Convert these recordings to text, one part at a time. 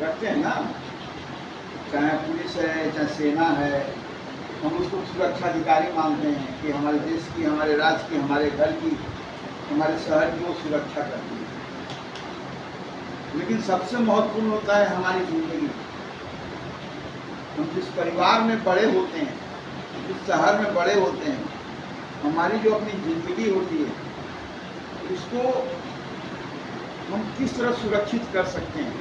रखते हैं ना, चाहे पुलिस है चाहे सेना है, हम उसको सुरक्षा अधिकारी मानते हैं कि हमारे देश की, हमारे राज्य की, हमारे घर की, हमारे शहर की वो सुरक्षा करती है। लेकिन सबसे महत्वपूर्ण होता है हमारी जिंदगी। हम जिस परिवार में बड़े होते हैं, जिस शहर में बड़े होते हैं, हमारी जो अपनी जिंदगी होती है उसको हम किस तरह सुरक्षित कर सकते हैं,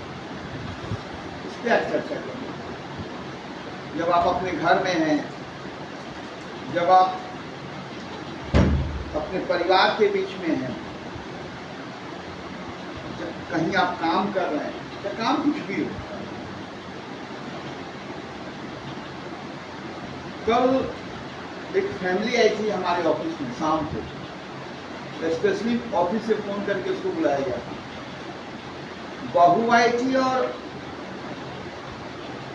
इस पर आज चर्चा करेंगे। जब आप अपने घर में हैं, जब आप अपने परिवार के बीच में हैं, जब कहीं आप काम कर रहे हैं, या काम कुछ भी हो। कल एक फैमिली आई थी हमारे ऑफिस में शाम को, स्पेशली ऑफिस से फोन करके उसको बुलाया गया था। बहू आई थी और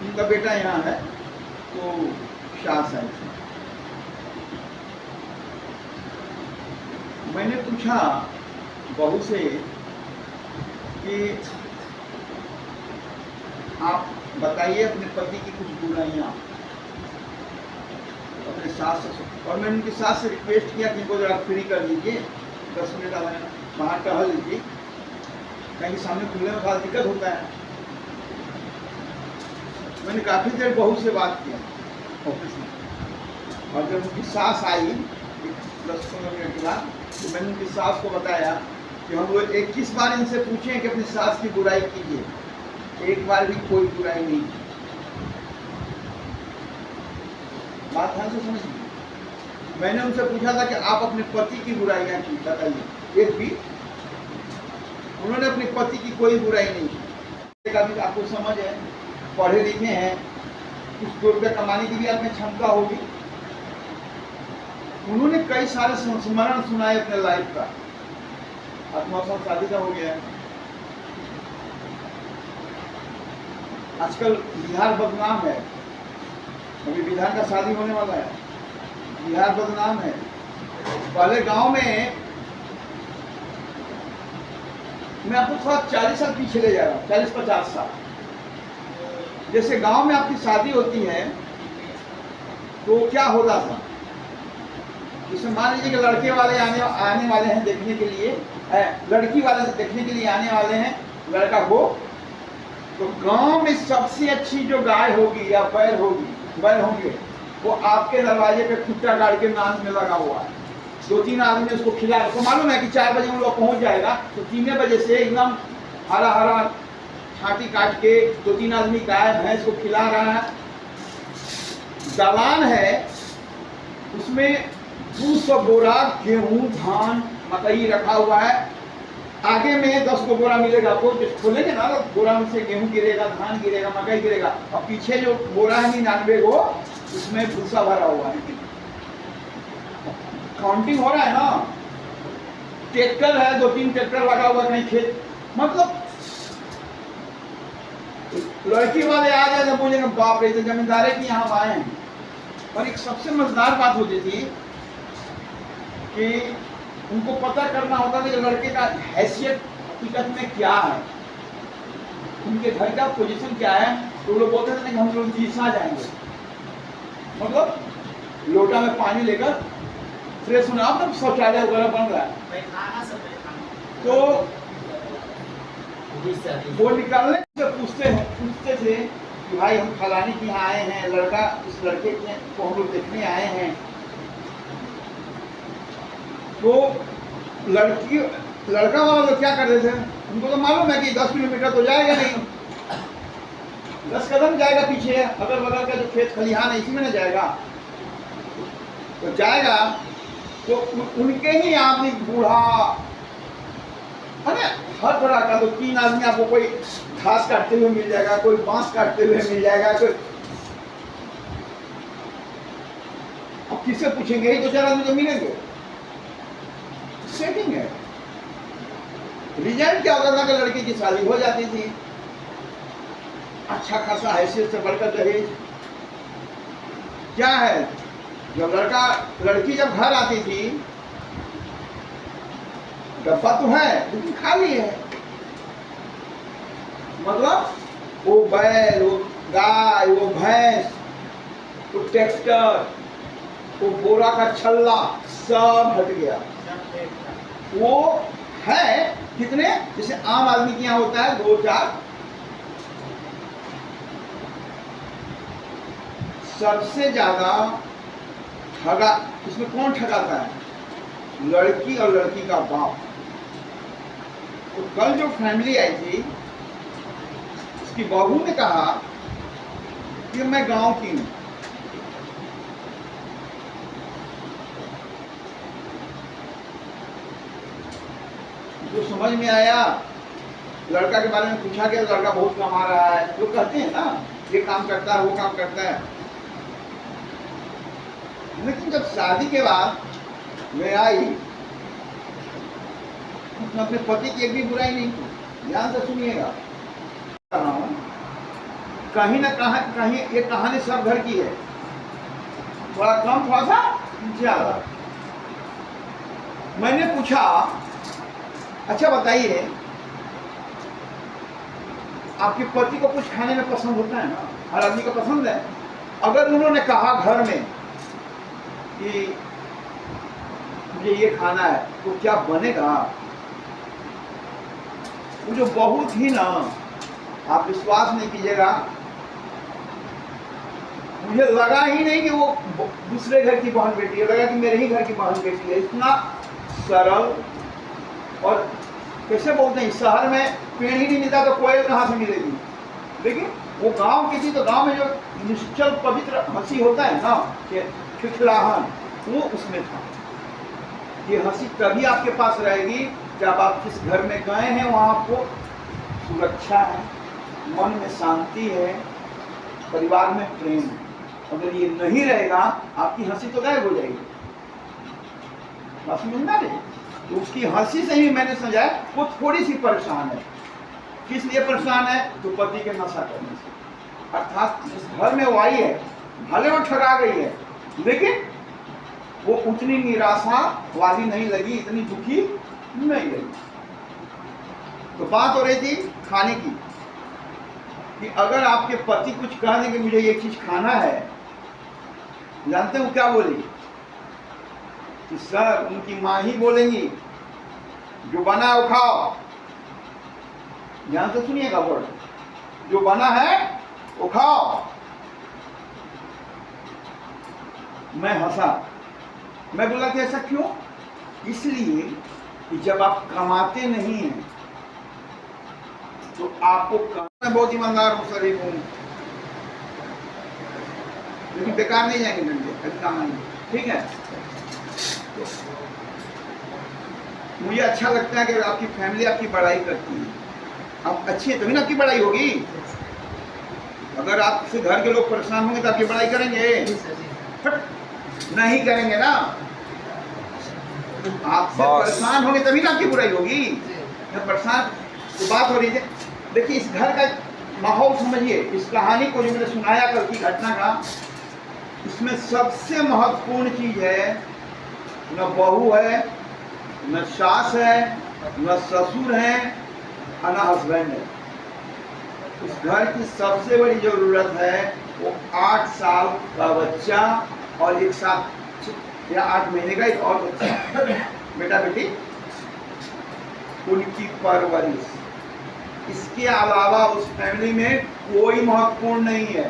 उनका बेटा यहाँ है, तो सास आई थी। मैंने पूछा बहू से कि आप बताइए अपने पति की कुछ बुराइयां अपने सास से। और मैंने उनकी सास से रिक्वेस्ट किया कि इनको जरा फ्री कर दीजिए, 10 मिनट बाहर टहल लीजिए, कहीं सामने खुलने में बहुत दिक्कत होता है। मैंने काफ़ी देर बहू से बात किया ऑफिस में, और जब उनकी सास आई 10-15 मिनट के बाद, तो मैंने उनकी सास को बताया कि हम लोग 21 बार इनसे पूछें कि अपनी सास की बुराई कीजिए, एक बार भी कोई बुराई नहीं की। बात ध्यान से समझिए। मैंने उनसे पूछा था कि आप अपने पति की बुराइयां की बताइए, एक भी। उन्होंने अपने पति की कोई बुराई नहीं की। भी आपको समझ है, पढ़े लिखे हैं, कुछ 2 रुपये कमाने की भी आप में क्षमता होगी। उन्होंने कई सारे संस्मरण सुनाए अपने लाइफ का। आत्मसात शादी का हो गया है। आजकल बिहार बदनाम है, अभी विधान का शादी होने वाला है, बिहार बदनाम है। पहले गांव में, मैं आपको थोड़ा 40 साल पीछे ले जा रहा हूँ, 40-50 साल। जैसे गांव में आपकी शादी होती है तो क्या होता था, जैसे मान लीजिए कि लड़के वाले आने वाले हैं देखने के लिए, लड़की वाले देखने के लिए आने वाले हैं लड़का को, तो गांव में सबसे अच्छी जो गाय होगी या बैल होंगे, वो आपके दरवाजे पे खुट्टा गाड़ के नाम में लगा हुआ है। 2-3 आदमी उसको खिला, तो मालूम है कि 4 बजे उन लोग पहुंच जाएगा, तो 3 बजे से एकदम हरा हरा छाती काट के 2-3 आदमी गाय भैंस को खिला रहा है। दलान है, उसमें 200 बोरा गेहूं, धान, मकई रखा हुआ है। आगे में 10 को बोरा मिलेगा, आपको खोलेंगे ना तो बोरा में से गेहूं गिरेगा, धान गिरेगा, मकई गिरेगा, और पीछे जो बोरा है 99 को, उसमें भूसा भरा हुआ है। काउंटिंग हो रहा है ना। ट्रैक्टर है, 2-3 ट्रैक्टर लगा हुआ कहीं खेत, मतलब लड़की वाले आ जाए तो बोलेंगे बाप रे, तो जमींदारे की यहाँ आए हैं। और एक सबसे मजेदार बात होती थी कि उनको पता करना होता था कि लड़के का हैसियत हकीकत में क्या है, उनके घर का पोजीशन क्या है। तो लोग बोलते थे कि हम लोग जीसा जाएंगे, मतलब लोटा में पानी लेकर फ्रेश होना, अब शौचालय वगैरह बन रहा है, तो वो निकलने से पूछते थे कि भाई हम फलानी के यहाँ आए हैं, लड़का इस लड़के को हम लोग देखने आए हैं। तो लड़का वाला लोग क्या करते थे, उनको तो मालूम है कि 10 किलोमीटर तो जाएगा नहीं, 10 कदम जाएगा पीछे, अगल बगल का जो खेत खलिहान है इसी में न जाएगा, तो जाएगा तो उनके ही आदमी बूढ़ा, अरे हर तरह का, तो 3 आदमी आपको कोई घास काटते हुए मिल जाएगा, कोई बांस काटते हुए मिल जाएगा, कोई। अब किससे पूछेंगे, ही तो 4 आदमी जो मिलेंगे। सेटिंग है। रिजल्ट क्या होता था कि लड़की की शादी हो जाती थी, अच्छा खासा हैसियत से बढ़कर दहेज। क्या है, जब लड़की जब घर आती थी, डब्बा तो है लेकिन खाली है, मतलब वो बैल, वो गाय, वो भैंस, वो ट्रैक्टर, वो बोरा का छल्ला, सब हट गया। वो है कितने, जैसे आम आदमी के यहाँ होता है 2-4। सबसे ज्यादा ठगा इसमें कौन ठगाता है? लड़की और लड़की का बाप। तो कल जो फैमिली आई थी, उसकी बहू ने कहा कि मैं गांव की हूं, जो समझ में आया, लड़का के बारे में पूछा कि लड़का बहुत कमा रहा है, जो कहते हैं ना, ये काम करता है, वो काम करता है। लेकिन जब शादी के बाद मैं आई, उसने अपने पति की एक भी बुराई नहीं की। ध्यान से सुनिएगा, कहीं ना कहीं ये कहानी सब घर की है, थोड़ा कम थोड़ा सा ज्यादा। मैंने पूछा, अच्छा बताइए, आपके पति को कुछ खाने में पसंद होता है ना? हर आदमी को पसंद है। अगर उन्होंने कहा घर में कि मुझे ये खाना है, तो क्या बनेगा? वो जो बहुत ही ना, आप विश्वास नहीं कीजिएगा, मुझे लगा ही नहीं कि वो दूसरे घर की बहन बेटी है, लगा कि मेरे ही घर की बहन बेटी है। इतना सरल। और कैसे बोलते हैं, शहर में पेड़ ही नहीं मिलता तो कोयल कहाँ से मिलेगी? लेकिन वो गांव की थी, तो गांव में जो निश्चल पवित्र हंसी होता है ना, खिलखिलाहट, वो उसमें था। ये हंसी तभी आपके पास रहेगी जब आप जिस घर में गए हैं वहां आपको सुरक्षा है, मन में शांति है, परिवार में प्रेम है। अगर ये नहीं रहेगा, आपकी हंसी तो गायब हो जाएगी। बात समझना नहीं? तो उसकी हंसी से ही मैंने समझा वो थोड़ी सी परेशान है। किस लिए परेशान है? तो पति के नशा करने से। अर्थात जिस घर में वो आई है, भले वो ठगा गई है, लेकिन वो उतनी निराशा वाली नहीं लगी, इतनी दुखी नहीं लगी। तो बात हो रही थी खाने की, कि अगर आपके पति कुछ कह दें कि मुझे ये चीज खाना है, जानते हो क्या बोलेगी? कि सर, उनकी माँ ही बोलेंगी जो बना है वो खाओ। ध्यान से सुनिएगा वर्ड, जो बना है वो खाओ। मैं हंसा, मैं बोला कि ऐसा क्यों? इसलिए कि जब आप कमाते नहीं हैं तो आपको, मैं बहुत ईमानदार हूँ, शरीफ हूँ, लेकिन बेकार नहीं जाएंगे डंडे, काम नहीं, ठीक है? तो मुझे अच्छा लगता है कि आपकी फैमिली आपकी बड़ाई करती है। आप अच्छी है तभी ना आपकी बड़ाई होगी। अगर आपसे घर के लोग परेशान होंगे तो आपकी बड़ाई करेंगे? नहीं करेंगे ना। आपसे परेशान होंगे तभी ना आपकी बुराई होगी। परेशान तो बात हो रही है। देखिए, इस घर का माहौल समझिए, इस कहानी को जो मैंने सुनाया कल की घटना का, इसमें सबसे महत्वपूर्ण चीज है, न बहू है, न सास है, न ससुर है, न हस्बैंड है। उस घर की सबसे बड़ी जरूरत है वो 8 साल का बच्चा और एक साथ या 8 महीने का एक और बच्चा, बेटा बेटी, उनकी परवरिश। इसके अलावा उस फैमिली में कोई महत्वपूर्ण नहीं है।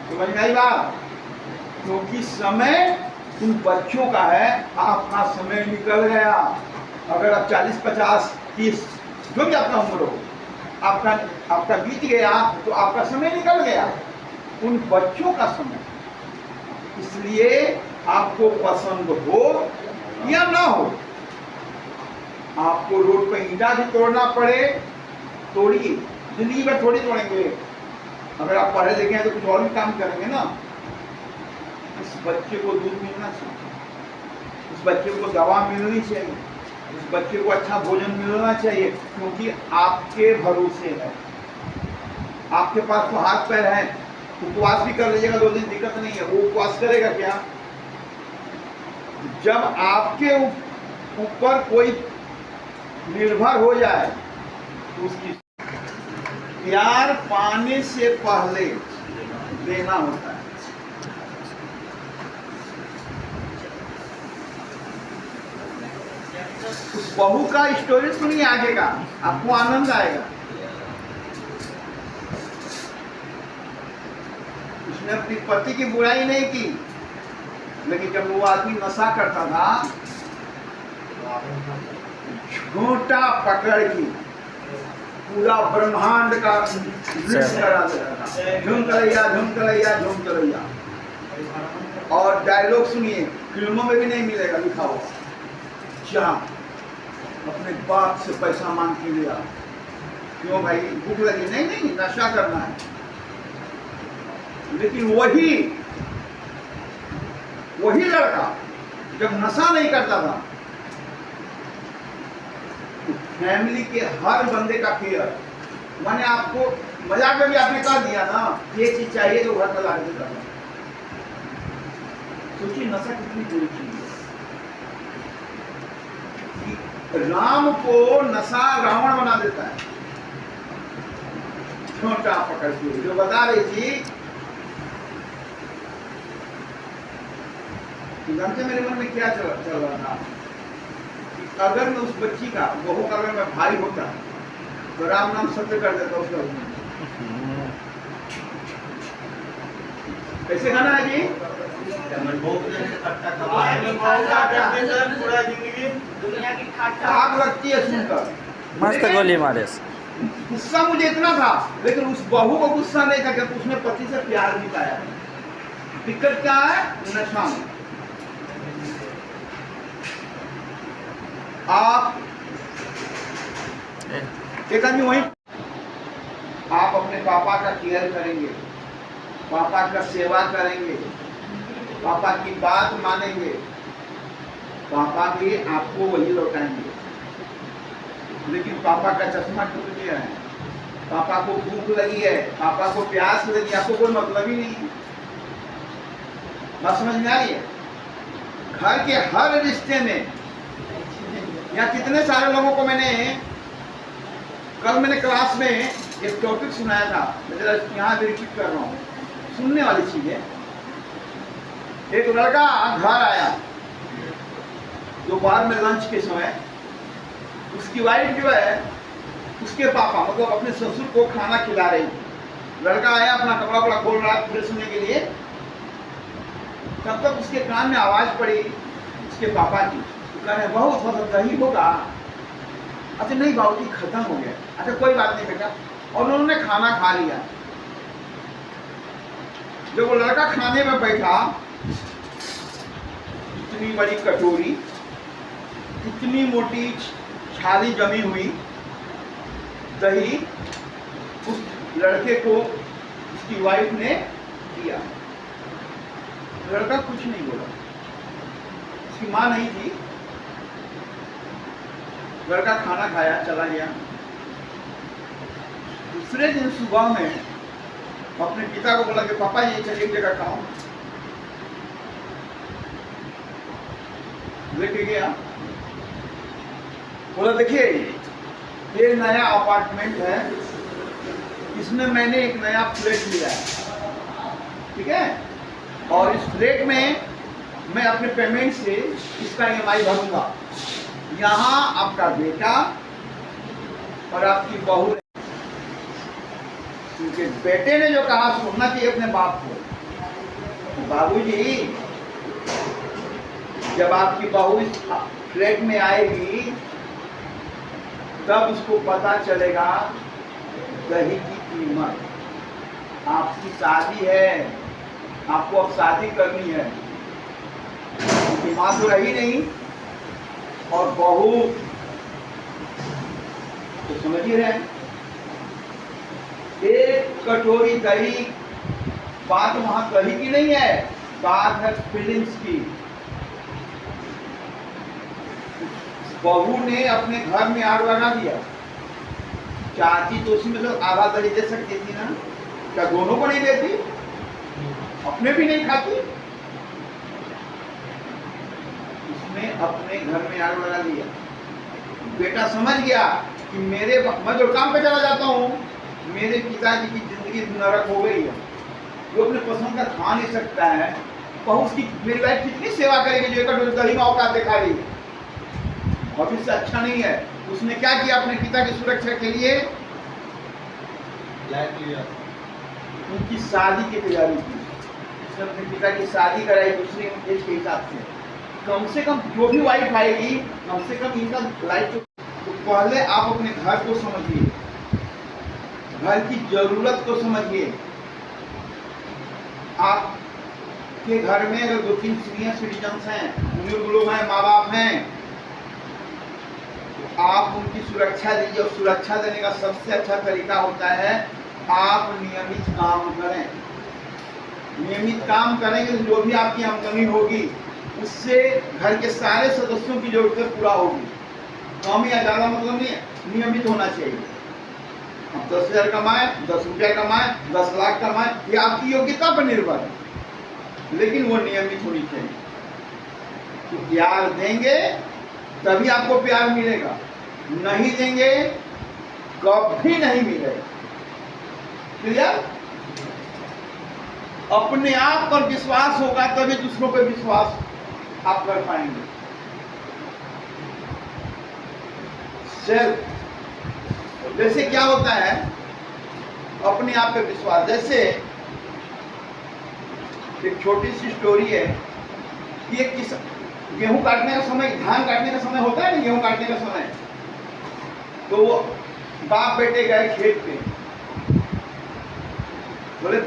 समझ में आई बात? क्योंकि समय उन बच्चों का है। आपका समय निकल गया। अगर आप 40, 50, 30 जो भी आपका उम्र हो, आपका बीत गया तो आपका समय निकल गया, उन बच्चों का समय। इसलिए आपको पसंद हो या ना हो, आपको रोड पे ईंटा भी तोड़ना पड़े, तोड़िए। जिंदगी में थोड़ी तोड़ेंगे। अगर आप पढ़े लिखे हैं तो कुछ और भी काम करेंगे ना। इस बच्चे को दूध मिलना चाहिए, इस बच्चे को दवा मिलनी चाहिए, इस बच्चे को अच्छा भोजन मिलना चाहिए, क्योंकि आपके भरोसे है। आपके पास तो हाथ पैर है, उपवास भी कर लीजिएगा 2 दिन, दिक्कत नहीं है। वो उपवास करेगा क्या? जब आपके ऊपर कोई निर्भर हो जाए तो उसकी प्यार पाने से पहले देना होता है। उस बहू का स्टोरी सुनिए आगे का, आपको आनंद आएगा। उसने अपनी पति की बुराई नहीं की, लेकिन जब वो आदमी नशा करता था, झूठा पकड़ की पूरा ब्रह्मांड का करा देता था, झूम करैया झूम करैया झूम करैया। और डायलॉग सुनिए, फिल्मों में भी नहीं मिलेगा लिखा हुआ, क्या अपने बाप से पैसा मांग के लिया, क्यों भाई भूख लगी, नहीं नहीं नशा करना है। लेकिन वही लड़का जब नशा नहीं करता था, तो फैमिली के हर बंदे का केयर, मैंने आपको मजाक में भी आपने कह दिया ना, ये चीज चाहिए तो घर में ला के करना। सोचिए नशा कितनी बुरी चीज है। राम को नशा रावण बना देता है, छोटा पकड़ के। जो बता रही थी, जानते मेरे मन में क्या चल रहा था कि अगर मैं उस बच्ची का, बहू का अगर मैं भाई होता तो राम नाम सत्य कर देता उसका। कैसे खाना है जी? आग लगती है सुनकर, मस्त गोली मारे। गुस्सा मुझे इतना था, लेकिन उस बहू को गुस्सा नहीं था क्योंकि उसने पति से प्यार भी पाया। दिक्कत क्या है? नशा में। आप एक आदमी वहीं, आप अपने पापा का केयर करेंगे, पापा का सेवा करेंगे, पापा की बात मानेंगे, पापा भी आपको वही लौटाएंगे। लेकिन पापा का चश्मा टूट गया है, पापा को भूख लगी है, पापा को प्यास लगी, आपको कोई मतलब ही नहीं है। बात समझ में आ रही है? घर के हर रिश्ते में, या कितने सारे लोगों को कल मैंने क्लास में एक टॉपिक सुनाया था, मैं जरा यहाँ भी रिपीट कर रहा हूँ, सुनने वाली चीज है। एक लड़का घर आया दोपहर में लंच के समय, उसकी वाइफ जो है उसके पापा मतलब अपने ससुर को खाना खिला रही थी। लड़का आया, अपना कपड़ा वपड़ा खोल रहा है फ्रेश होने के लिए, तब तक उसके कान में आवाज पड़ी उसके पापा की, तो कह रहे बहुत मतलब दही होगा। अच्छा नहीं बाबूजी खत्म हो गया। अच्छा कोई बात नहीं बेटा। और उन्होंने खाना खा लिया। जब वो लड़का खाने में बैठा, इतनी बड़ी कटोरी, इतनी मोटी छाली जमी हुई दही उस लड़के को उसकी वाइफ ने दिया। लड़का कुछ नहीं बोला, उसकी माँ नहीं थी। लड़का खाना खाया, चला गया। दूसरे दिन सुबह में अपने पिता को बोला कि पापा ये चलिए एक जगह खाओ। लेके गया, बोला देखिए ये नया अपार्टमेंट है, इसमें मैंने एक नया फ्लैट लिया है, ठीक है, और इस फ्लैट में मैं अपने पेमेंट से इसका EMI भरूंगा। यहाँ आपका बेटा और आपकी बहू, क्योंकि बेटे ने जो कहा सुनना चाहिए अपने बाप को। बाबूजी जब आपकी बहू इस फ्लैट में आएगी तब उसको पता चलेगा दही की कीमत। आपकी शादी है, आपको अब शादी करनी है, क्योंकि माँ तो रही नहीं और बहू तो समझ ही रहे। एक कटोरी दही, बात वहां दही की नहीं है, बात है फीलिंग्स की। बहू ने अपने घर में आग लगा दिया। चाची तो उसी में तो आधा दही दे सकती थी ना, क्या दोनों को नहीं देती? अपने भी नहीं खाती। उसने अपने घर में आग लगा दिया। बेटा समझ गया कि मैं जो काम पे चला जाता हूँ, मेरे पिताजी की जिंदगी नरक हो गई है, वो अपने पसंद का खा नहीं सकता है, बहू उसकी मेरी वाइफ कितनी सेवा करेगी जो एक दही में औकात दिखा रही है, भविष्य अच्छा नहीं है। उसने क्या किया अपने पिता की सुरक्षा के लिए? उनकी शादी की तैयारी की, उसने अपने पिता की शादी कराई दूसरी एज के हिसाब से कम जो भी वाइफ आएगी कम से कम इनका लाइफ। तो पहले आप अपने घर को समझिए, घर की जरूरत को समझिए। आपके घर में अगर 2-3 सीनियर सिटीजन्स हैं, बुजुर्ग लोग हैं, माँ बाप हैं, तो आप उनकी सुरक्षा दीजिए। और सुरक्षा देने का सबसे अच्छा तरीका होता है आप नियमित काम करें। नियमित काम करेंगे तो जो भी आपकी आमदनी होगी उससे घर के सारे सदस्यों की जरूरतें पूरा होगी। कम या ज़्यादा मतलब नहीं है, नियमित होना चाहिए। आप 10,000 कमाए, 10 रुपया कमाए, 10 लाख कमाए, ये आपकी योग्यता पर निर्भर है, लेकिन वो नियमित होनी चाहिए। तो प्यार देंगे तभी आपको प्यार मिलेगा, नहीं देंगे कभी नहीं मिलेगा। क्लियर? अपने आप पर विश्वास होगा तभी दूसरों पर विश्वास आप कर पाएंगे। सेल्फ, जैसे क्या होता है अपने आप पे विश्वास। जैसे एक छोटी सी स्टोरी है कि एक गेहूं काटने का समय, धान काटने का समय होता है ना, गेहूं काटने का समय, तो वो बाप बेटे गए खेत पे, बोले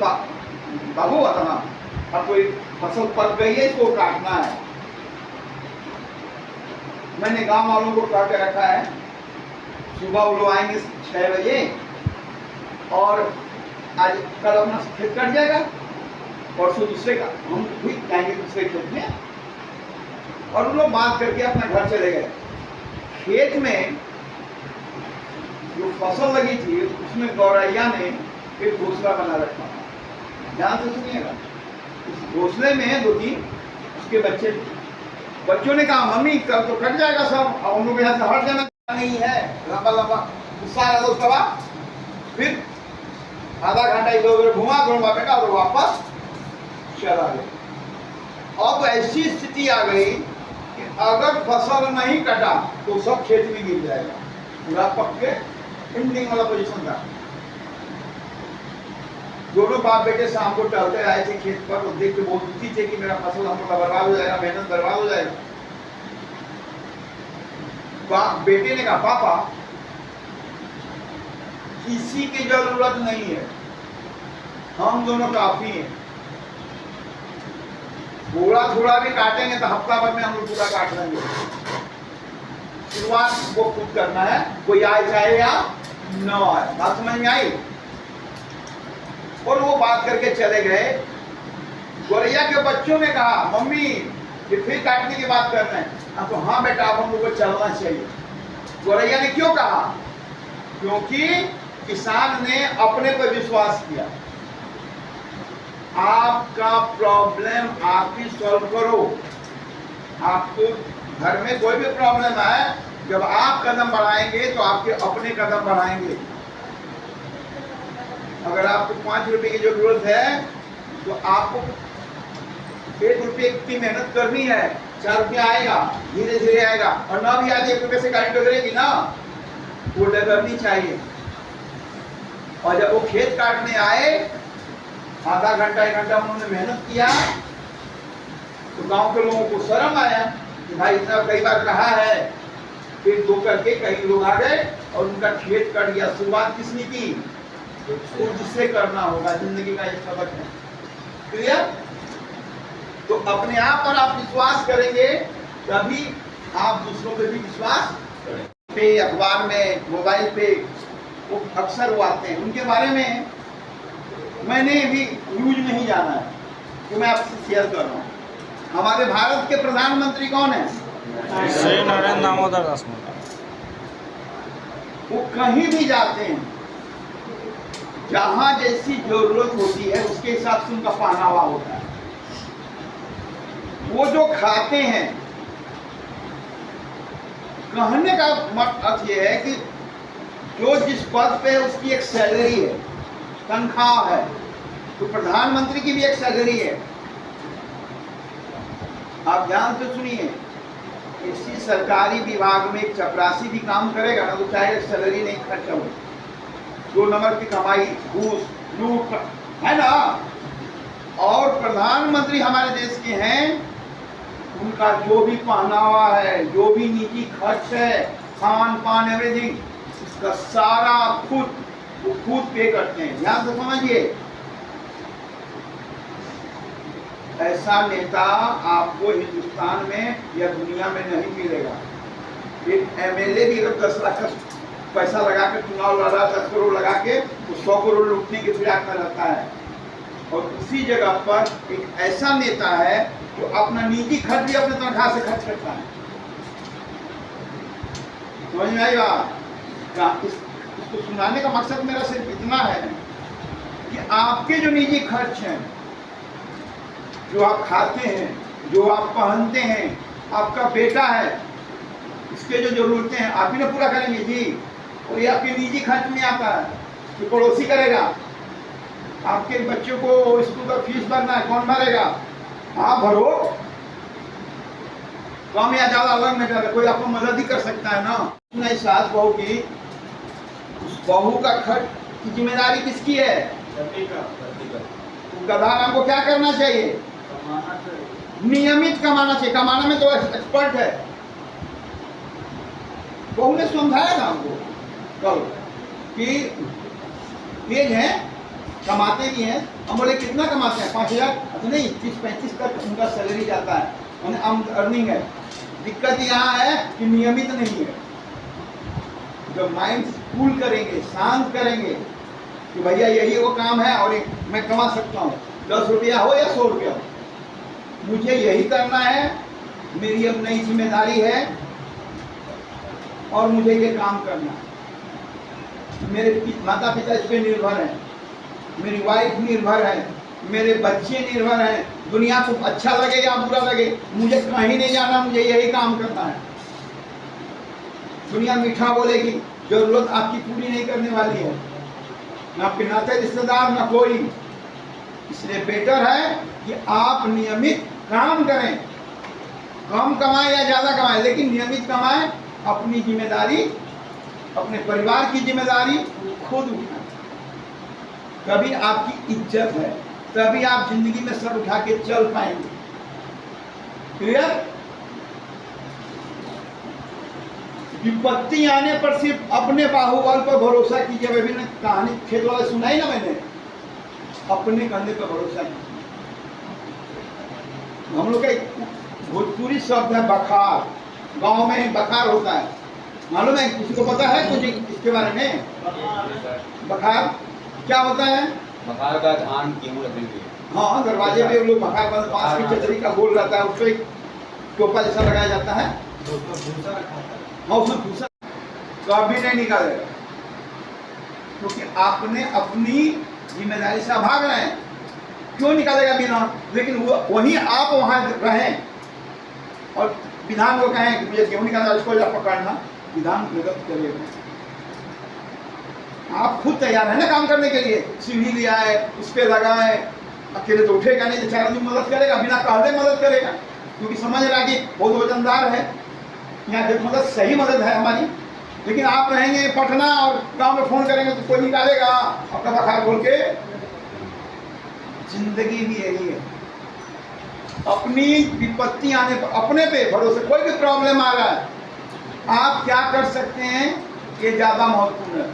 बाबू बताना अब कोई फसल पक गई है, इसको काटना है। मैंने गांव वालों को कह के रखा है सुबह वो लोग आएंगे 6 बजे और आज कल अपना खेत कट जाएगा, परसों दूसरे का हम भी जाएंगे दूसरे खेत में। और उन लोग बात करके अपना घर चले गए। खेत में जो फसल लगी थी उसमें गौरैया ने एक घोंसला बना रखा। ध्यान से सुनिएगा, उस घोंसले में 2-3 उसके बच्चे थे। बच्चों ने कहा मम्मी कल तो कट जाएगा सब, अब हम लोग यहाँ से हट जाना नहीं है। लंबा लंबा गुस्सा आया था उसका बाप, फिर आधा घंटा इधर उधर घुमा बेटा और वापस चला गया। अब ऐसी स्थिति आ गई कि अगर फसल नहीं कटा तो सब खेत में गिर जाएगा, पूरा पक के एंडिंग वाला पोजीशन था। दोनों बाप बेटे शाम को टहलते आए थे खेत पर, और देख के बहुत दुखी थे कि मेरा फसल हमको बर्बाद हो जाएगा, मेहनत बर्बाद हो जाएगा। बेटे ने कहा पापा किसी की जरूरत नहीं है, हम दोनों काफी हैं। थोड़ा थोड़ा भी काटेंगे तो हफ्ता भर में हम लोग पूरा काट लेंगे। शुरुआत वो खुद करना है, कोई आए चाहे या न आए। बात समझ में आई? और वो बात करके चले गए। गौरैया के बच्चों ने कहा मम्मी ये फिर काटने की बात कर रहे हैं। तो हाँ बेटा अब हम लोग को चलना चाहिए। गौरैया ने क्यों कहा? क्योंकि किसान ने अपने पर विश्वास किया। आपका प्रॉब्लम आप ही सॉल्व करो। आपको घर में कोई भी प्रॉब्लम आए, जब आप कदम बढ़ाएंगे तो आपके अपने कदम बढ़ाएंगे। अगर आपको 5 रुपए की जरूरत है तो आपको 1 रुपये की मेहनत करनी है, 4 रुपया आएगा, धीरे धीरे आएगा। और ना भी आज 1 रुपये से गाड़ी टकरेगी ना, वो डगरनी चाहिए। और जब वो खेत काटने आए, आधा घंटा 1 घंटा उन्होंने मेहनत किया, तो गांव के लोगों को शर्म आया कि भाई इतना कई बार कहा है, फिर 2 करके कई लोग आ गए और उनका खेत कट गया। शुरुआत किसने की? तो जिससे करना होगा। जिंदगी का एक सबक है। क्लियर? तो अपने आप पर आप विश्वास करेंगे तभी आप दूसरों पे भी विश्वास करेंगे। अखबार में, मोबाइल पे वो अक्सर वो आते हैं, उनके बारे में मैंने भी न्यूज नहीं जाना है तो मैं आपसे शेयर कर रहा हूँ। हमारे भारत के प्रधानमंत्री कौन है? श्री नरेंद्र दामोदर दास। वो कहीं भी जाते हैं, जहां जैसी जरूरत होती है उसके हिसाब से उनका पहनावा होता है। वो जो खाते हैं, कहने का अर्थ ये है कि जो जिस पद पे है उसकी एक सैलरी है, तनख्वाह है। तो प्रधानमंत्री की भी एक सैलरी है। आप ध्यान से सुनिए, किसी सरकारी विभाग में एक चपरासी भी काम करेगा ना, तो चाहे सैलरी नहीं खर्च हो, 2 नंबर की कमाई, घूस, लूट है ना। और प्रधानमंत्री हमारे देश के हैं, उनका जो भी पहनावा है, जो भी निजी खर्च है, खान पान एवरीथिंग, उसका सारा वो खुद पे करते हैं। ध्यान से समझिए, ऐसा नेता आपको हिंदुस्तान में या दुनिया में नहीं मिलेगा। एक एमएलए भी अगर 10 लाख पैसा लगा के चुनाव लड़ा, 10 करोड़ लगा के, तो 100 करोड़ लूटने के फिराक में रहता है। और उसी जगह पर एक ऐसा नेता है जो अपना निजी खर्च भी अपने तनख्वाह से खर्च करता है। समझ में आई बात? इसको सुनाने का मकसद मेरा सिर्फ इतना है कि आपके जो निजी खर्च हैं, जो आप खाते हैं, जो आप पहनते हैं, आपका बेटा है, इसके जो जरूरतें हैं आप ही ना पूरा करेंगे जी। और ये आपके निजी खर्च में आता है कि पड़ोसी करेगा। आपके बच्चों को स्कूल का फीस भरना है, कौन भरेगा? आप भरो। कम या ज्यादा अलग में कर, कोई आपको मदद ही कर सकता है ना। नहीं, सास बहू की, उस बहू का खर्च की जिम्मेदारी किसकी है? गधा हमको क्या करना चाहिए? नियमित कमाना चाहिए। कमाना में तो एक्सपर्ट है। बहू ने समझाया था हमको कल कि तेज है, कमाते भी हैं। हम बोले कितना कमाते हैं? 5,000? अच्छा नहीं, 30-35 तक उनका सैलरी जाता है, उन्हें अर्निंग है। दिक्कत यहाँ है कि नियमित नहीं है। जब माइंड कूल करेंगे, शांत करेंगे कि भैया यही वो काम है और मैं कमा सकता हूँ, 10 रुपया हो या 100 रुपया हो, मुझे यही करना है, मेरी अब नई जिम्मेदारी है और मुझे ये काम करना है। मेरे माता पिता इस पर निर्भर हैं, मेरी वाइफ निर्भर है, मेरे बच्चे निर्भर हैं। दुनिया को अच्छा लगे या बुरा लगे, मुझे कहीं नहीं जाना, मुझे यही काम करना है। दुनिया मीठा बोलेगी, जरूरत आपकी पूरी नहीं करने वाली है, ना आपके नाते रिश्तेदार, ना कोई। इसलिए बेटर है कि आप नियमित काम करें, कम कमाएं या ज्यादा कमाएं, लेकिन नियमित कमाएं। अपनी जिम्मेदारी, अपने परिवार की जिम्मेदारी खुद उठाएं। तभी आपकी इज्जत है, तभी आप जिंदगी में सर उठा के चल पाएंगे। क्लियर? विपत्ति आने पर सिर्फ अपने बाहुबल पर भरोसा कीजिए। विभिन्न कहानी खेत वाले सुनाई ना मैंने, अपने कंधे पर भरोसा कीजिए। हम लोग का एक भोजपुरी शब्द है बखार, गांव में बखार होता है, मालूम है? किसी को पता है कुछ इसके बारे में? बखार क्या होता है? बखार का धान गेहूं रखेंगे। हाँ, दरवाजे पे लोग बखार बांस की चचरी का गोल रहता है, उस पर टोपा जैसा लगाया जाता है। हाँ, उसमें भूसा कभी नहीं निकालेगा, क्योंकि आपने अपनी जिम्मेदारी से भाग रहे हैं। क्यों निकालेगा बिना? लेकिन वही आप वहां रहें और विधान को कहें कि मुझे गेहूं निकालना, उसको जा पकड़ना, विधान गलत करेगा। आप खुद तैयार है ना काम करने के लिए? सीढ़ी लिया है, उस पर लगाए, अकेले तो उठेगा नहीं, तो 4 आदमी मदद करेगा, बिना कहते मदद करेगा, क्योंकि समझ रहा कि बहुत वजनदार है। यहाँ देख, मदद सही मदद है हमारी। लेकिन आप रहेंगे पटना और गांव में फोन करेंगे तो कोई निकालेगा अपना बखार बोल के। जिंदगी भी यही है, अपनी विपत्ति आने पर अपने पे भरोसे। कोई भी प्रॉब्लम आ रहा है, आप क्या कर सकते हैं, ये ज्यादा महत्वपूर्ण है।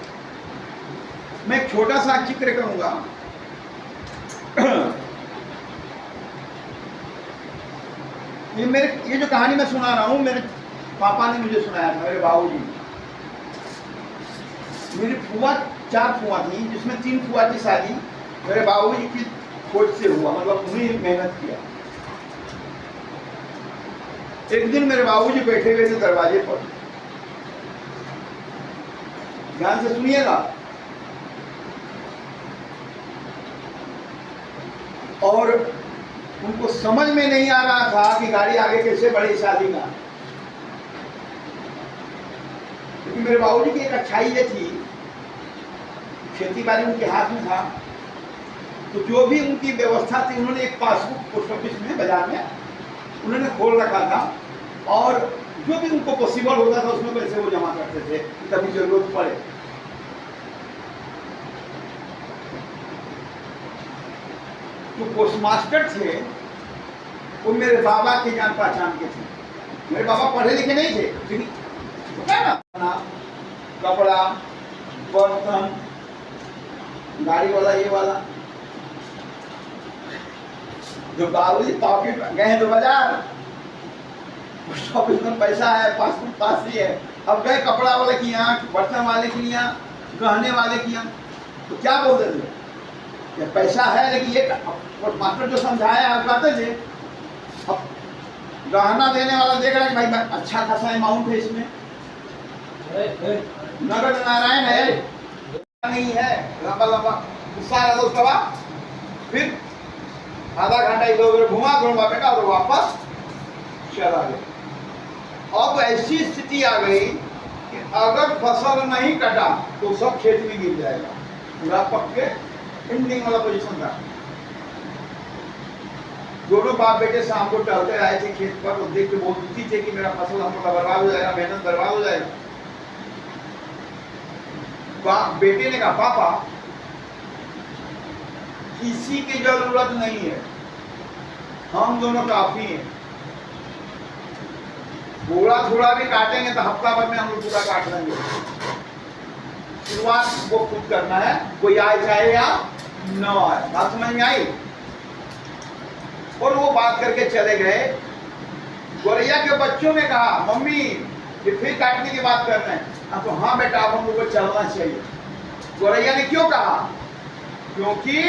मैं एक छोटा सा जिक्र करूंगा। ये जो कहानी मैं सुना रहा हूं, मेरे पापा ने मुझे सुनाया था, मेरे बाबूजी। मेरी फुआ, 4 फुआ थी, जिसमें 3 फुआ की शादी मेरे बाबूजी की खोज से हुआ, मतलब उन्हें मेहनत किया। एक दिन मेरे बाबूजी बैठे हुए थे दरवाजे पर, ध्यान से सुनिएगा, और उनको समझ में नहीं आ रहा था कि गाड़ी आगे कैसे बढ़े शादी का। क्योंकि मेरे बाबूजी की एक अच्छाई ये थी खेती बाड़ी उनके हाथ में था, तो जो भी उनकी व्यवस्था थी उन्होंने एक पासबुक पोस्ट ऑफिस में बाजार में उन्होंने खोल रखा था, और जो भी उनको पॉसिबल होता था उसमें पैसे वो जमा करते थे कभी जरूरत पड़े। जो पोस्टमास्टर थे वो मेरे बाबा के जान पहचान के थे। मेरे बाबा पढ़े लिखे नहीं थे, लेकिन होता है ना, कपड़ा, बर्तन, गाड़ी वाला, ये वाला। जो बाबूजी पॉकेट गए हैं तो बाजार, पोस्ट ऑफिस में पैसा है, पासबुक पास ही है। अब गए कपड़ा वाले की यहाँ, बर्तन वाले की यहाँ, गहने वाले की यहाँ, तो क्या बोलते थे? ये पैसा है, लेकिन ये मास्टर जो समझाया आप कहते थे। अब गहना देने वाला देख रहा है कि भाई अच्छा खासा अमाउंट है इसमें, नगद नारायण है, नहीं है, लंबा लंबा गुस्सा आया उसके बाद फिर आधा घंटा इधर उधर घुमा बेटा और वापस चला गया। अब ऐसी स्थिति आ गई कि अगर फसल नहीं कटा तो सब खेत में गिर जाएगा, पूरा पक्के एंडिंग वाला पोजीशन था। दोनों बाप बेटे शाम को टहलते आए थे खेत पर, और देख के बहुत दुखी थे कि मेरा फसल हमको बर्बाद हो जाएगा, मेहनत बर्बाद हो जाएगा। बेटे ने कहा पापा किसी की जरूरत नहीं है, हम दोनों काफी हैं। थोड़ा थोड़ा भी काटेंगे तो हफ्ता भर में हम लोग पूरा काट लेंगे। शुरुआत वो खुद करना है, कोई आए चाहे या न आए। बात समझ में आई? और वो बात करके चले गए। गोरैया के बच्चों ने कहा मम्मी ये फिर काटने की बात कर रहे हैं। तो हाँ बेटा अब हम लोग को चलना चाहिए। गोरैया ने क्यों कहा? क्योंकि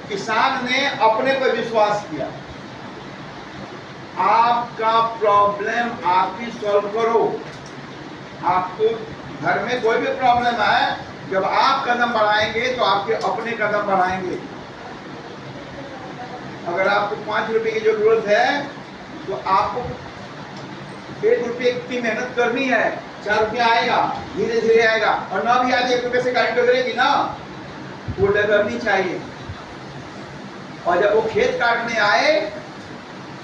किसान ने अपने पर विश्वास किया। आपका प्रॉब्लम आप ही सॉल्व करो। आपको घर में कोई भी प्रॉब्लम आए, जब आप कदम बढ़ाएंगे तो आपके अपने कदम बढ़ाएंगे। अगर आपको 5 रुपए की जरूरत है तो आपको 1 रुपये की मेहनत करनी है, 4 रुपया आएगा, धीरे धीरे आएगा। और ना भी आज 1 रुपये से गाड़ी डगरेगी ना, वो डगरनी चाहिए। और जब वो खेत काटने आए,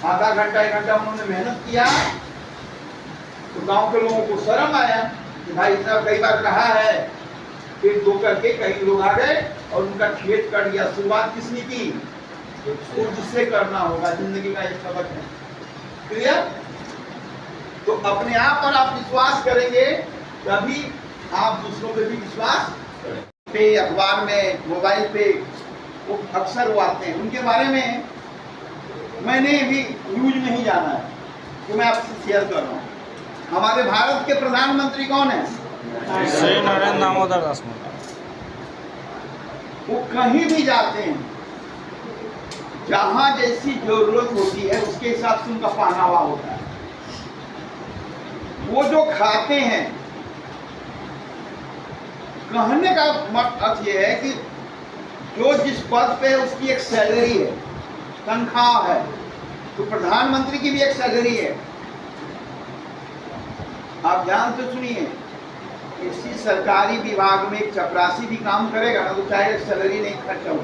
आधा घंटा 1 घंटा उन्होंने मेहनत किया, तो गांव के लोगों को शर्म आया कि भाई इतना कई बार कहा है, फिर 2 करके कई लोग आ गए और उनका खेत कट गया। शुरुआत किसने की? खुद से करना होगा, जिंदगी का एक सबक है। क्लियर? तो अपने आप पर आप विश्वास करेंगे तभी आप दूसरों पे भी विश्वास पे। अखबार में, मोबाइल पे वो अक्सर वो आते हैं, उनके बारे में मैंने भी न्यूज में ही जाना है तो मैं आपसे शेयर कर रहा हूँ। हमारे भारत के प्रधानमंत्री कौन है? श्री नरेंद्र दामोदर दास। वो कहीं भी जाते हैं, जहां जैसी जरूरत होती है उसके हिसाब से उनका पहनावा होता है। वो जो खाते हैं, कहने का मतलब यह है कि जो जिस पद पे है उसकी एक सैलरी है, तनख्वाह है। तो प्रधानमंत्री की भी एक सैलरी है। आप ध्यान से सुनिए, किसी सरकारी विभाग में एक चपरासी भी काम करेगा ना तो चाहे सैलरी नहीं खर्चा हो,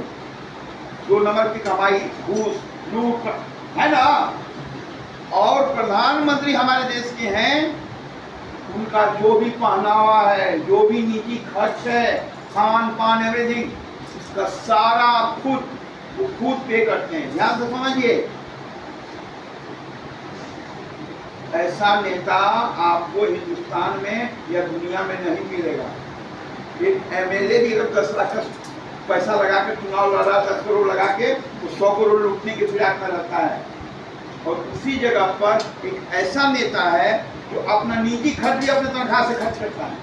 2 नंबर की कमाई, घूस, लूट है ना। और प्रधानमंत्री हमारे देश के हैं, उनका जो भी पहनावा है, जो भी निजी खर्च है, खान पान एवरीथिंग, इसका सारा वो खुद पे करते हैं। ध्यान से समझिए, ऐसा नेता आपको हिंदुस्तान में या दुनिया में नहीं मिलेगा। एक एमएलए भी अगर 10 लाख का पैसा लगा के चुनाव लड़ा, 10 करोड़ लगा के, तो 100 करोड़ लूटने के फिराक में रहता है। और उसी जगह पर एक ऐसा नेता है जो अपना निजी खर्च भी अपने तनख्वाह से खर्च करता है।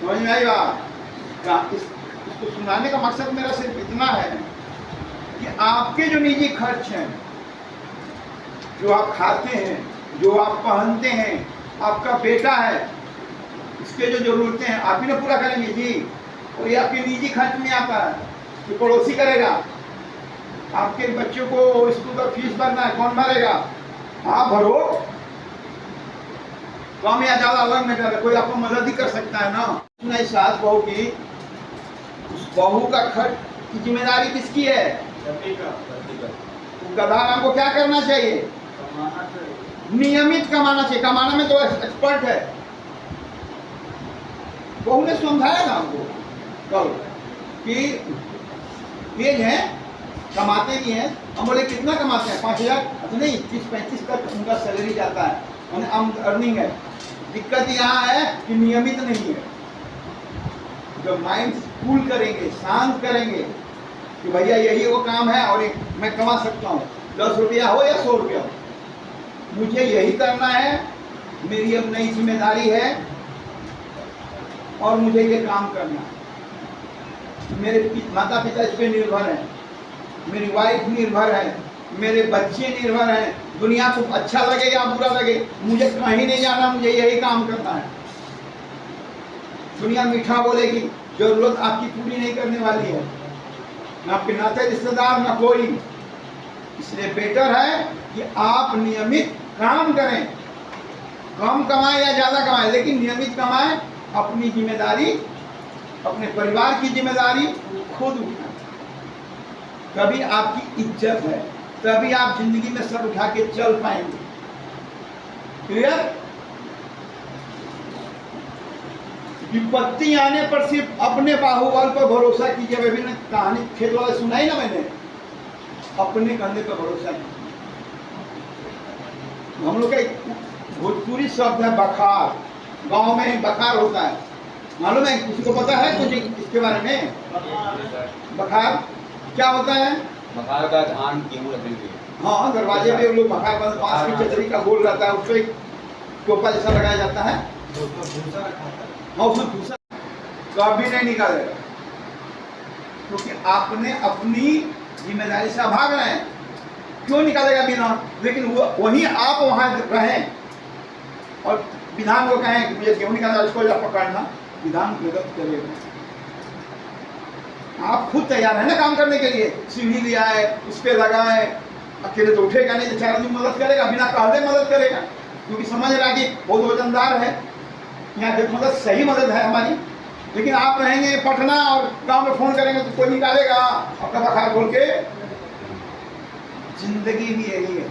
समझ में आई बात? इसको सुनाने का मकसद मेरा सिर्फ इतना है कि आपके जो निजी खर्च हैं, जो आप खाते हैं, जो आप पहनते हैं, आपका बेटा है, इसके जो जरूरतें हैं आप ही ना पूरा करेंगे जी। और ये आपके निजी खर्च में आता है कि पड़ोसी करेगा। आपके बच्चों को स्कूल का फीस भरना है, कौन भरेगा? आप भरो। कम या ज्यादा अलग मैटर है, कोई आपको मदद ही कर सकता है ना। नहीं, सास बहू की, उस बहू का खर्च की जिम्मेदारी किसकी है? तो गधा आपको क्या करना चाहिए? नियमित कमाना चाहिए। कमाना में तो एक्सपर्ट है। बहू ने समझाया ना हमको कल कि तेज है, कमाते भी हैं। हम बोले कितना कमाते हैं? 5,000? अच्छा नहीं, 30-35 तक उनका सैलरी जाता है, अर्निंग है। दिक्कत यहाँ है कि नियमित नहीं है। जब माइंड कूल करेंगे, शांत करेंगे कि भैया यही वो काम है और मैं कमा सकता हूँ, 10 रुपया हो या 100 रुपया हो, मुझे यही करना है, मेरी अब नई जिम्मेदारी है और मुझे ये काम करना है। मेरे माता पिता इस पर निर्भर हैं, मेरी वाइफ निर्भर है, मेरे बच्चे निर्भर हैं। दुनिया को अच्छा लगे या बुरा लगे, मुझे कहीं नहीं जाना, मुझे यही काम करना है। दुनिया मीठा बोलेगी, जरूरत आपकी पूरी नहीं करने वाली है, ना आपके नाते रिश्तेदार, ना कोई। इसलिए बेटर है कि आप नियमित काम करें, कम कमाएं या ज्यादा कमाएं, लेकिन नियमित कमाएं। अपनी जिम्मेदारी, अपने परिवार की जिम्मेदारी खुद उठाएं। तभी आपकी इज्जत है, तभी आप जिंदगी में सर उठा के चल पाएंगे। क्लियर? विपत्ति आने पर सिर्फ अपने बाहुबल पर भरोसा कीजिए। विभिन्न कहानी खेत वाले सुनाई ना मैंने, अपने कंधे पर भरोसा कीजिए। हम लोग का एक भोजपुरी शब्द है बखार, गांव में बखार होता है, मालूम है? किसी को पता है कुछ इसके बारे में? बखार क्या होता है? बखार का धान गेहूं रखेंगे। हाँ, दरवाजे पे लोग बखार, बांस की चचरी का गोल रहता है, उस पर एक टोपा जैसा लगाया जाता है। हाँ, उसमें भूसा कभी नहीं निकालेगा, क्योंकि आपने अपनी जिम्मेदारी से भाग रहे हैं। क्यों निकालेगा बिना? लेकिन वही आप वहां रहें और विधान को कहें कि मुझे गेहूं निकालना, उसको पकड़ना, विधान मदद करेगा। आप खुद तैयार है ना काम करने के लिए? सीढ़ी लिया है, उस पर लगा है, अकेले तो उठेगा नहीं, तो 4 आदमी मदद करेगा, बिना कहले मदद करेगा, क्योंकि समझ रहा कि बहुत वजनदार है। यहाँ पे मदद सही मदद है हमारी। लेकिन आप रहेंगे पटना और गांव में फोन करेंगे तो कोई निकालेगा अपना बखार खोल के? जिंदगी भी यही है।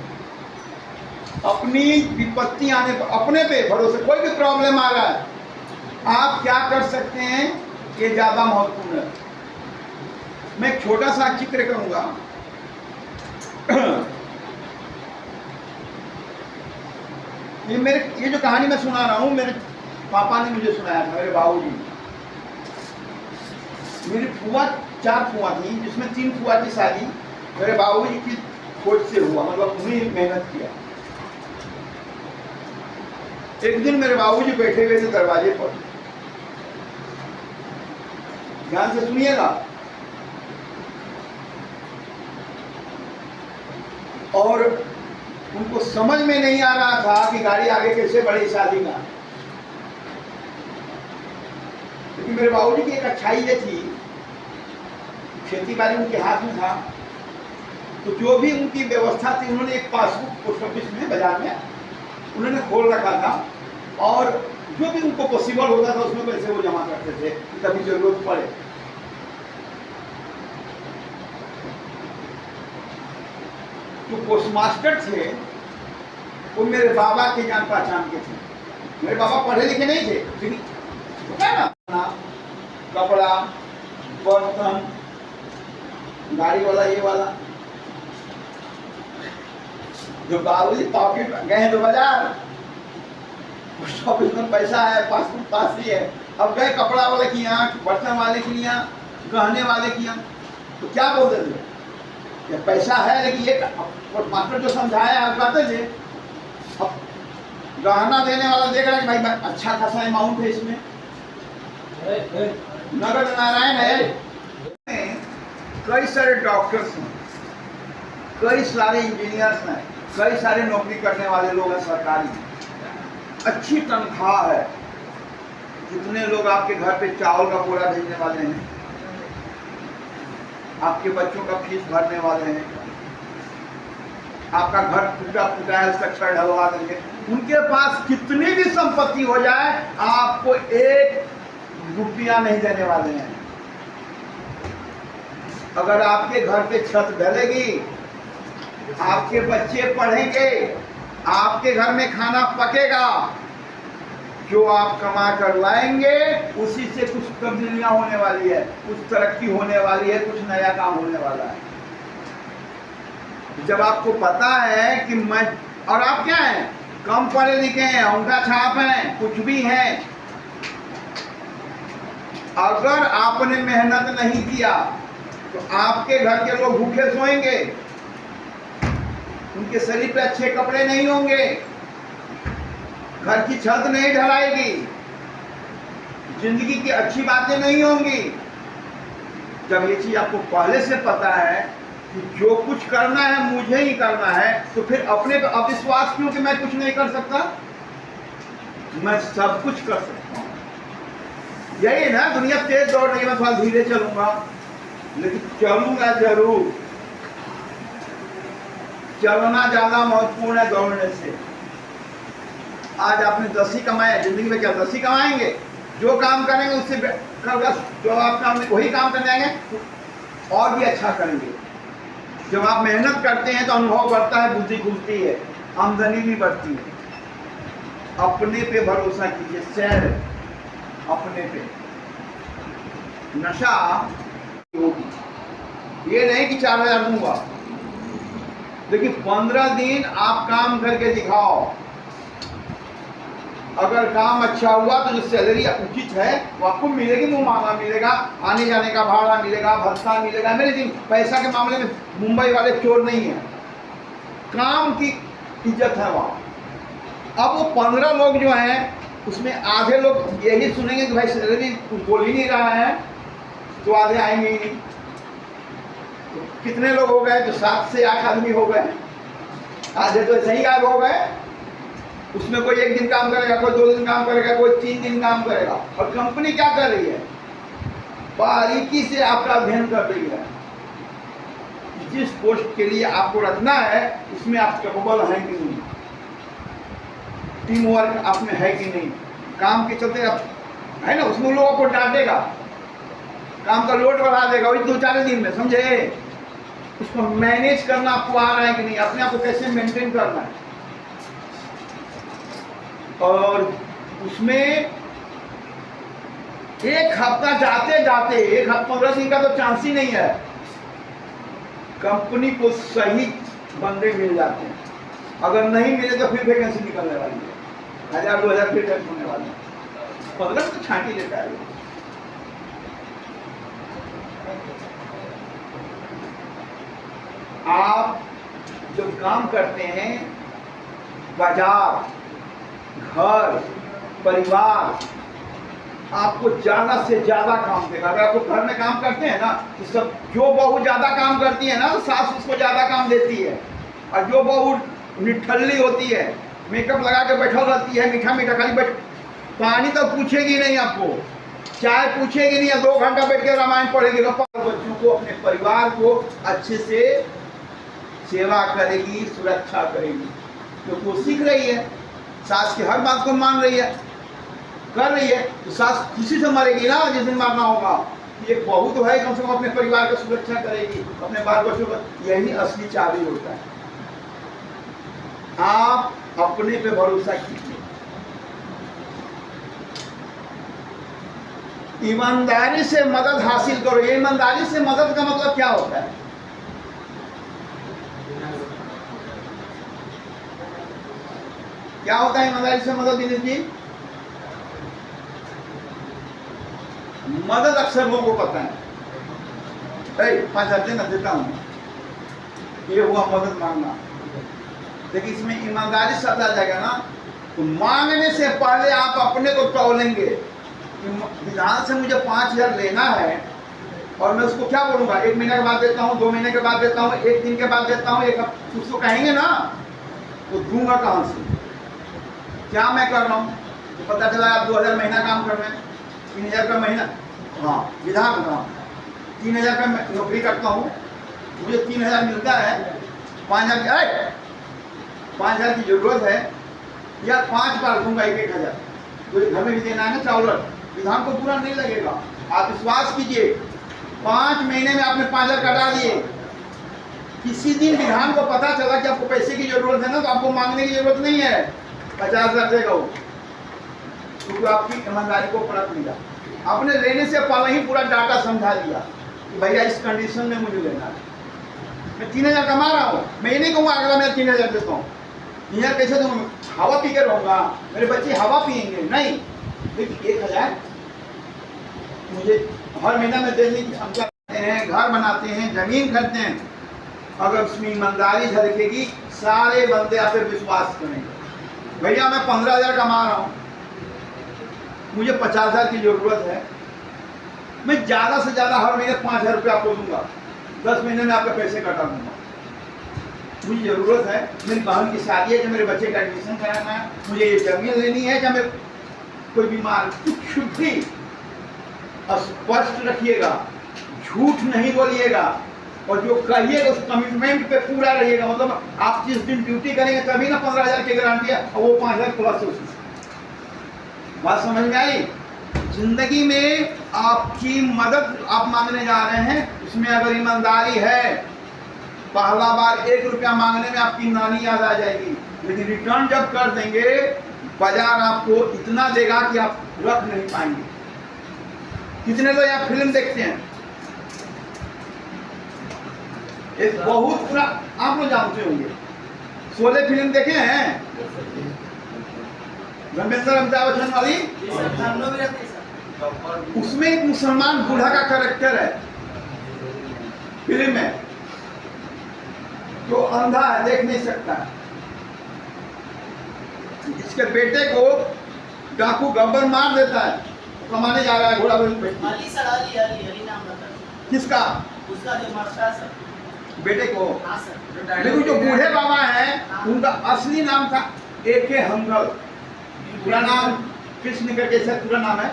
अपनी विपत्ति आने पर अपने पे भरोसे, कोई भी प्रॉब्लम आ रहा है, आप क्या कर सकते हैं, ये ज्यादा महत्वपूर्ण है। मैं एक छोटा सा जिक्र करूंगा। ये जो कहानी मैं सुना रहा हूं, मेरे पापा ने मुझे सुनाया था, मेरे बाबूजी। मेरी फुआ, 4 फुआ थी, जिसमें 3 फुआ की शादी मेरे बाबूजी की खोज से हुआ, मतलब उन्हें मेहनत किया। एक दिन मेरे बाबूजी बैठे हुए थे दरवाजे पर, ध्यान से सुनिएगा, और उनको समझ में नहीं आ रहा था कि गाड़ी आगे कैसे बढ़े शादी का। क्योंकि मेरे बाबूजी की एक अच्छाई ये थी, खेती बाड़ी उनके हाथ में था, तो जो भी उनकी व्यवस्था थी, उन्होंने एक पासबुक पोस्ट ऑफिस में बाजार में उन्होंने खोल रखा था, और जो भी उनको पॉसिबल होता था उसमें पैसे वो जमा करते थे, कभी जरूरत पड़े। जो पोस्टमास्टर थे वो मेरे बाबा के जान पहचान के थे। मेरे बाबा पढ़े लिखे नहीं थे, लेकिन होता है ना, कपड़ा, बर्तन, गाड़ी वाला, ये वाला। जो बाबूजी पॉकेट गए हैं तो बाजार, पोस्ट ऑफिस में पैसा है, पासबुक पास ही है। अब गए कपड़ा वाले की यहाँ, बर्तन वाले की यहाँ, गहने वाले की यहाँ, तो क्या बोलते थे? ये पैसा है, लेकिन ये मास्टर जो समझाया आप कहते थे। अब गहना देने वाला देख रहा है कि भाई अच्छा खासा अमाउंट है इसमें, नगद नारायण है। कई सारे डॉक्टर्स हैं, कई सारे इंजीनियर्स हैं, कई सारे नौकरी करने वाले लोग हैं सरकारी, अच्छी तनख्वाह है। जितने लोग आपके घर पे चावल का बोरा भेजने वाले हैं, आपके बच्चों का फीस भरने वाले हैं, आपका घर टूटा फूटा है, उसका छड़ ढलवा देंगे। उनके पास कितनी भी संपत्ति हो जाए, आपको 1 रुपया नहीं देने वाले हैं। अगर आपके घर पे छत ढलेगी, आपके बच्चे पढ़ेंगे, आपके घर में खाना पकेगा, जो आप कमा कर लाएंगे उसी से कुछ तब्दीलियां होने वाली है, कुछ तरक्की होने वाली है, कुछ नया काम होने वाला है। जब आपको पता है कि मैं, और आप क्या हैं, कम पढ़े लिखे हैं, अंगूठा छाप हैं, कुछ भी हैं, अगर आपने मेहनत नहीं किया तो आपके घर के लोग भूखे सोएंगे, उनके शरीर पे अच्छे कपड़े नहीं होंगे, घर की छत नहीं ढलाएगी, जिंदगी की अच्छी बातें नहीं होंगी। जब ये चीज आपको पहले से पता है कि जो कुछ करना है मुझे ही करना है, तो फिर अपने पे अविश्वास क्यों कि मैं कुछ नहीं कर सकता? मैं सब कुछ कर सकता हूँ। यही ना, दुनिया तेज दौड़ रही है, मैं थोड़ा धीरे चलूंगा, लेकिन चलूंगा जरूर। चलना ज्यादा महत्वपूर्ण है दौड़ने से। आज आपने 10 ही कमाया, जिंदगी में क्या 10 ही कमाएंगे? जो काम करेंगे उससे जो आप काम वही काम करने आएंगे, और भी अच्छा करेंगे। जब आप मेहनत करते हैं तो अनुभव बढ़ता है, बुद्धि खुलती है, आमदनी भी बढ़ती है। अपने पे भरोसा कीजिए, सेल्फ, अपने पे। नशा होगी, ये नहीं कि 4000 दूंगा, लेकिन 15 दिन आप काम करके दिखाओ। अगर काम अच्छा हुआ तो जो सैलरी उचित है वो आपको मिलेगी, मुंह मांगा मिलेगा, आने जाने का भाड़ा मिलेगा, भत्ता मिलेगा। मेरे दिन पैसा के मामले में मुंबई वाले चोर नहीं है, काम की इज्जत है वहाँ। अब वो 15 लोग जो हैं उसमें आधे लोग यही सुनेंगे कि भाई सैलरी बोल ही नहीं रहा है, तो आधे आएंगे ही नहीं। तो कितने लोग हो गए? तो 7 से 8 आदमी हो गए। आधे तो ऐसे ही गायब हो गए। उसमें कोई 1 दिन काम करेगा, कोई 2 दिन काम करेगा, कोई 3 दिन काम करेगा। और कंपनी क्या कर रही है? बारीकी से आपका अध्ययन कर रही है। जिस पोस्ट के लिए आपको रखना है उसमें आप कैपेबल हैं कि नहीं, टीम वर्क आप में है कि नहीं, काम के चलते आप है ना, उसमें लोगों को डांटेगा, काम का लोड बढ़ा देगा वही 2-4 दिन में, समझे? उसको मैनेज करना आपको आ रहा है कि नहीं, अपने आप को कैसे मेंटेन करना है। और उसमें 1 हफ्ता जाते जाते, 1 हफ्ता 15 दिन का तो चांस ही नहीं है, कंपनी को सही बंदे मिल जाते हैं। अगर नहीं मिले तो फिर वैकेंसी निकलने वाली है, 1000-2000 फिर टच होने वाले हैं। 15 तो छांटी लेता है। आप जब काम करते हैं, बाजार, घर, परिवार आपको ज्यादा से ज्यादा काम देगा। अगर आपको घर में काम करते हैं ना, तो सब जो बहू ज्यादा काम करती है ना, तो सास उसको ज्यादा काम देती है। और जो बहू निठल्ली होती है, मेकअप लगा के बैठा रहती है, मीठा मीठा खाली बैठ, पानी तो पूछेगी नहीं, आपको चाय पूछेगी नहीं, या 2 घंटा बैठ के रामायण पढ़ेगी। बच्चों को, अपने परिवार को अच्छे से सेवा करेगी, सुरक्षा करेगी, क्योंकि वो सीख रही है, सास की हर बात को मान रही है, कर रही है, तो सास खुशी से मरेगी ना जिस दिन मारना होगा। एक बहू तो है, कम से कम अपने परिवार की सुरक्षा करेगी, अपने बाल बच्चों का। यही असली चाबी होता है। आप अपने पे भरोसा कीजिए, ईमानदारी से मदद हासिल करो। ये ईमानदारी से मदद का मतलब क्या होता है? क्या होता है ईमानदारी से मदद देने की? मदद अक्सर लोगों को पता है, 5,000 देना, देता हूं, ये हुआ मदद मांगना। लेकिन इसमें ईमानदारी शब्द आ जाएगा ना, तो मांगने से पहले आप अपने को तौलेंगे कि विधान से मुझे 5,000 लेना है, और मैं उसको क्या बोलूंगा, 1 महीने के बाद देता हूँ, 2 महीने के बाद देता हूँ, 1 दिन के बाद देता हूँ, उसको कहेंगे ना, तो दूंगा कहां से? क्या मैं कर रहा हूँ? तो पता चला आप 2,000 महीना काम कर रहे हैं, 3,000 का महीना, हाँ विधान का 3,000 का नौकरी करता हूँ, मुझे 3,000 मिलता है, 5,000 5,000 की जरूरत है या 5 बार दूंगा 1,000, तो घर में भी देना है ना चावल, विधान को पूरा नहीं लगेगा। आप विश्वास कीजिए 5 महीने में आपने 5,000 कटा दिए। किसी दिन विधान को पता चला कि आपको पैसे की जरूरत है ना, तो आपको मांगने की जरूरत नहीं है, 50,000 देगा वो, क्योंकि आपकी ईमानदारी को परख लिया। आपने लेने से पहले ही पूरा डाटा समझा दिया कि भैया इस कंडीशन में मुझे लेना है। मैं 3,000 कमा रहा हूँ, मैं ये नहीं कहूँगा अगला मैं 3,000 देता हूँ, 3,000 कैसे दूँगा, हवा पी कर रहूँगा, मेरे बच्चे हवा पियेंगे नहीं, लेकिन 1,000 मुझे हर महीना में देने की क्षमता रखते हैं, घर बनाते हैं, जमीन खरीदते हैं। अगर उसमें ईमानदारी झलकेगी, सारे बंदे आप पे विश्वास करेंगे। भैया मैं 15,000 कमा रहा हूँ, मुझे 50,000 की जरूरत है, मैं ज़्यादा से ज़्यादा हर महीने 5,000 रुपये आपको दूंगा, 10 महीने में आपके पैसे कटा दूंगा। मुझे ज़रूरत है, मेरी बहन की शादी है, कि मेरे बच्चे का एडमिशन कराना है, मुझे ये जमीन लेनी है, क्या मैं कोई बीमार, कुछ भी स्पष्ट रखिएगा, झूठ नहीं बोलिएगा, और जो कहिएगा उस कमिटमेंट पे पूरा रहिएगा। मतलब आप जिस दिन ड्यूटी करेंगे तभी ना 15,000 की गारंटी है, और वो 5,000 प्लस है। बात समझ में आई? जिंदगी में आपकी मदद आप मांगने जा रहे हैं, उसमें अगर ईमानदारी है, पहला बार 1 रुपया मांगने में आपकी नानी याद आ जाएगी, लेकिन रिटर्न जब कर देंगे, बाजार आपको इतना देगा कि आप रख नहीं पाएंगे। कितने लोग यहाँ फिल्म देखते हैं, एक बहुत पूरा आप लोग जानते होंगे, शोले फिल्म देखे हैं, धर्मेंद्र अमिताभ बच्चन वाली, उसमें एक मुसलमान बूढ़ा का कैरेक्टर है फिल्म में, जो अंधा है, देख नहीं सकता है। इसके बेटे को डाकू गब्बर मार देता है, कमाने जा रहा है घोड़ा पे। अली नाम बता। किसका? उसका जो मरता सर, बेटे को। हाँ सर। लेकिन जो बूढ़े बाबा हैं, उनका असली नाम था A.K. हंगल, पूरा नाम कृष्ण करके सर पूरा नाम है।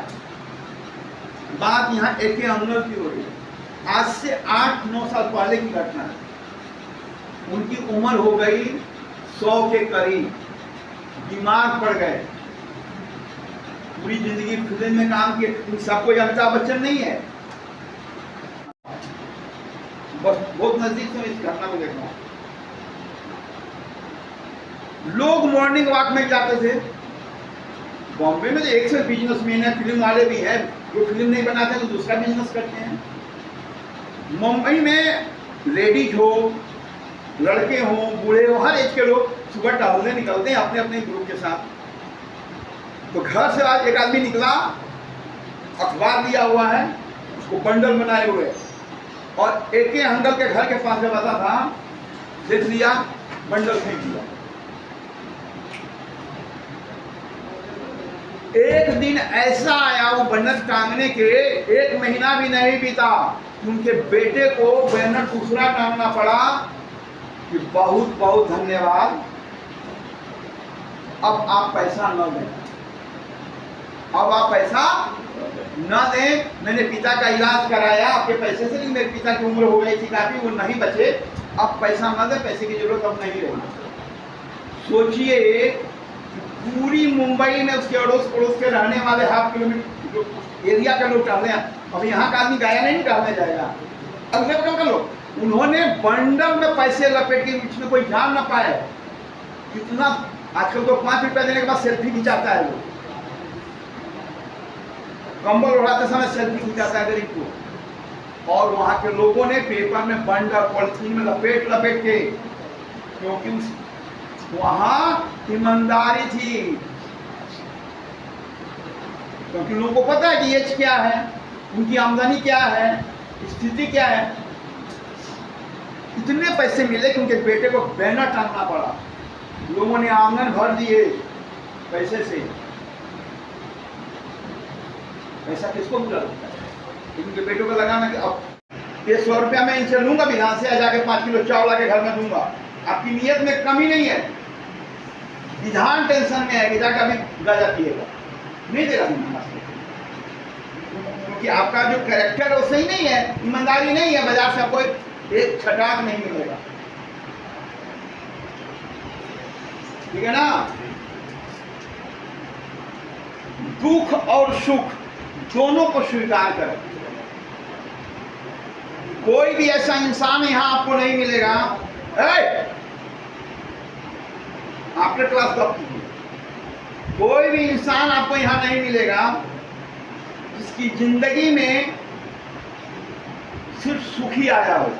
बात यहाँ A.K. हंगल की हो रही है। आज से 8-9 साल पहले की घटना है। उनकी उम्र हो गई 100 के करीब, बीमार पड़ गए, पूरी जिंदगी फिल्म में काम किए। सबको अमिताभ बच्चन नहीं है, बस बहुत नजदीक से इस घटना को देखा। लोग मॉर्निंग वॉक में जाते थे। बॉम्बे में तो 100 बिजनेसमैन है, फिल्म वाले भी हैं, जो फिल्म नहीं बनाते तो दूसरा बिजनेस करते हैं। मुंबई में लेडीज हो, लड़के हो, बूढ़े हो, हर एज के लोग सुबह टहलने निकलते हैं अपने अपने ग्रुप के साथ। तो घर से आज एक आदमी निकला, अखबार दिया हुआ है, उसको बंडल बनाए हुए, और A.K. हंगल के घर के पास जब आता था, देख लिया, बंडल फेंक दिया। एक दिन ऐसा आया वो बंडल टांगने के, 1 महीना भी नहीं बीता, उनके बेटे को बैनर दूसरा टांगना पड़ा कि बहुत बहुत धन्यवाद, अब आप पैसा न दें, अब आप पैसा न दें, मैंने पिता का इलाज कराया आपके पैसे से, नहीं, मेरे पिता की उम्र हो गई थी काफी, वो नहीं बचे, अब पैसा न दें, पैसे की जरूरत अब नहीं रही। सोचिए पूरी मुंबई में उसके अड़ोस पड़ोस के रहने वाले 1/2 किलोमीटर जो एरिया के लोग टहले हैं। अब यहाँ का आदमी गया नहीं टहलने जाएगा, अगले बगल का लोग, उन्होंने बंडल में पैसे लपेट के, इसमें कोई जान ना पाए। कितना आजकल तो 5 रुपया देने के बाद सेल्फी खिंचाता है लोग, कंबल उड़ाते समय सेल्फी खिंचाता है गरीब को। और वहां के लोगों ने पेपर में बंडल पॉलिथीन में लपेट लपेट के, क्योंकि वहां ईमानदारी थी, क्योंकि लोगों को पता है कि एज क्या है, उनकी आमदनी क्या है, स्थिति क्या है। इतने पैसे मिले कि उनके बेटे को बैनर टांगना पड़ा। लोगों ने आंगन भर दिए पैसे से। पैसा किसको बुरा लगता है? उनके बेटों को लगाना कि अब ये 100 रुपया मैं इनसे लूंगा विधान से, जाके 5 किलो चावल आके घर में दूंगा। आपकी नीयत में कमी नहीं है, विधान टेंशन में है कि जाकर अभी गाजा पिएगा, नहीं देगा क्योंकि आपका जो कैरेक्टर है वो सही नहीं है, ईमानदारी नहीं है। बाजार से आपको एक छटाक नहीं मिलेगा। ठीक है ना। दुख और सुख दोनों को स्वीकार करें। कोई भी ऐसा इंसान यहां आपको नहीं मिलेगा। आफ्टर क्लास कब कीजिए। कोई भी इंसान आपको यहां नहीं मिलेगा जिसकी जिंदगी में सिर्फ सुख ही आया हो।